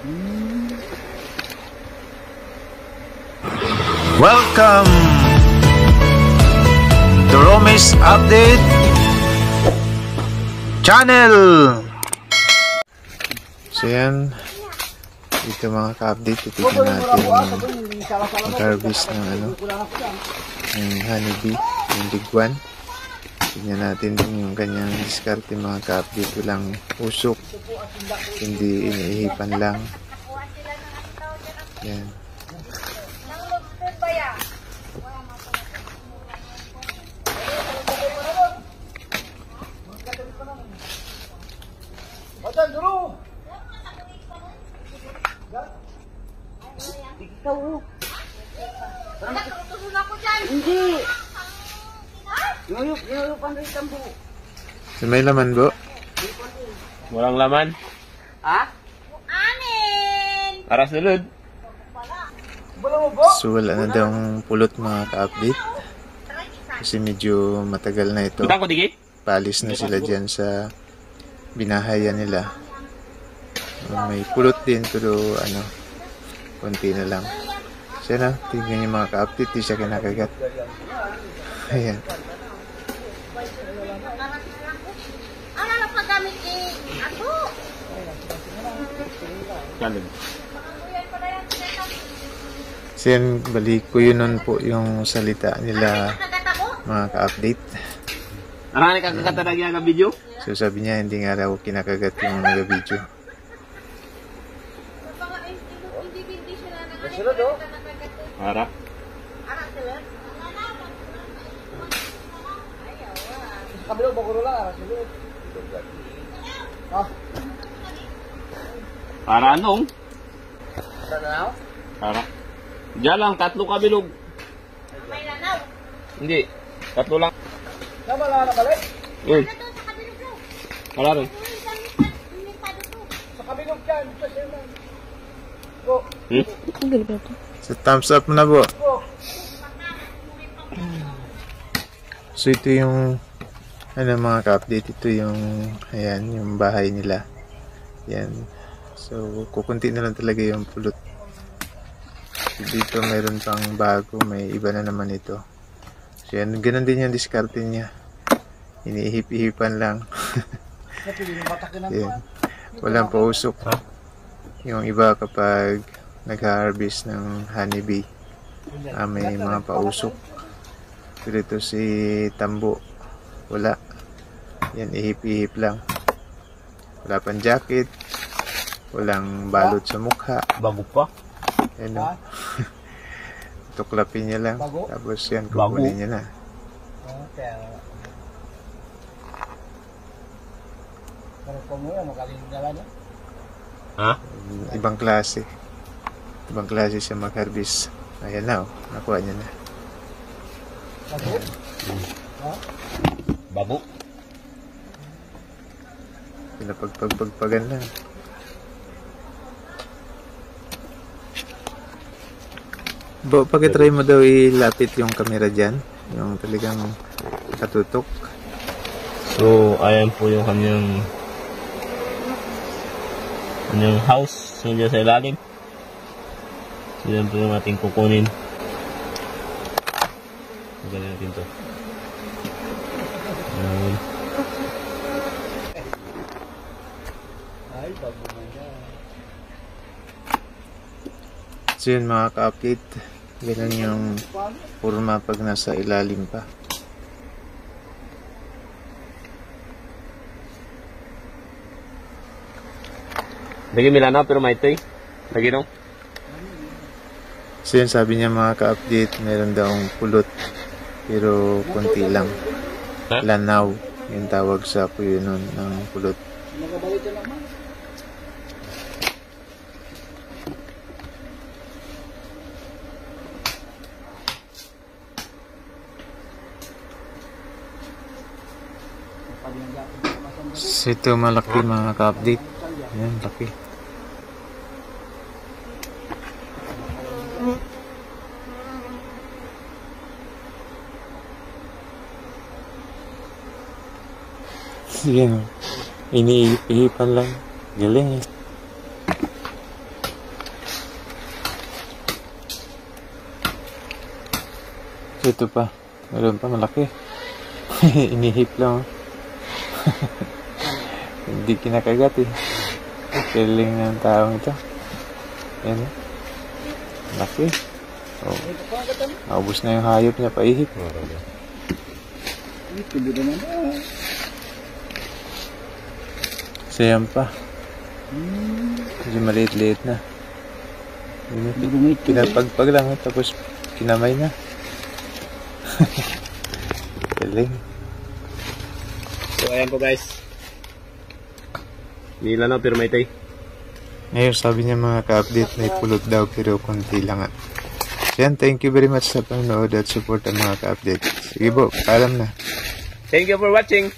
Welcome to Romy's Update Channel. So yan, dito mga ka-update, titignan natin yung mag-harvest ng yung honeybee, yung big one. Tignan natin din yung kanyang diskarte mga ka-update. Walang usok, hindi iniihipan lang. Yan. Hindi. Yuyupan rin tambo. So may laman po? Walang laman. Ha? Anin! Para sulod. So wala na daw pulot mga ka-update. Kasi medyo matagal na ito. Punta ko digi? Palis na sila dyan sa binahayan nila. May pulot din pero konti na lang. Siya na, tingnan yung mga ka-update, di siya kinakagat. Ayan. Ano na paggamit ako? Galing. So yan, balik ko yun nun po yung salita nila mga ka-update. Arani ka kakataragya ka video? So sabi niya, hindi nga raw kinakagat yung nag-video. Harap. Kabilog baguro lang, silod. Para anong? Tanaw? Para. Diyan lang, 3 kabilog. May lanaw. Hindi, 3 lang. Tama lang na balik? Uy. Wala rin. Sa kabilog dyan, sa Sherman. Go. So thumbs up na po. So ito yung mga ka-update, ito yung ayan, yung bahay nila. Yan. So kukunti na lang talaga yung pulot. Dito mayroon pang bago, may iba na naman ito. So yan, ganun din yung diskarte niya. Iniihip-ihipan lang. Yan. Walang pausok. Yung iba kapag nag-harvest ng honeybee, may mga pausok. Pero ito si Tambo, wala. Yan, ihip-ihip lang. Wala pang jacket, walang balot sa mukha. Bago pa. Yan o. Tuklapin niya lang. Tapos yan, kukunin niya na. Okay. Pero kung mo magaling naman eh. Ha? Ibang klase. Ibang klase siya mag-harvest. Ayan na o. Nakuha niya na. Bago? Ha? Bago? Pinapagpagpagpagan lang. Bo, pag-try mo daw ilapit yung camera dyan. Yung talagang katutok. So, ayan po yung kanyang house. So, dyan sa ilalim. So, yan po yung ating kukunin. Magaling natin to. Ayan. Ay, bago na yan. So yun mga ka-update, ganun yung forma pag nasa ilalim pa. Lagi milana pero may ito'y. Lagi no? So yun, sabi niya mga ka-update, meron daw pulot pero konti lang. Lanaw yung tawag sa puyo nun ng pulot. Magabalik ka naman. So ito malaki mga ka-update. Ayan, laki. Yan. Iniihipan lang. Galing eh. Ito pa. Meron pa malaki. Inihip lang. Hindi kinakagat eh. Galing ng taong ito. Yan eh. Malaki. Oh. Naubos na yung hayop niya paihip. Sayang pa. Medyo maliit-liit na. Pinapagpag lang tapos kinamay na. Galing. So ayan po guys. Nila na pero may tay. Ngayon sabi niya mga ka-update may pulot daw pero konti lang at. Yan, thank you very much sa panonood at support ang mga ka-update. Sige po, paalam na. Thank you for watching.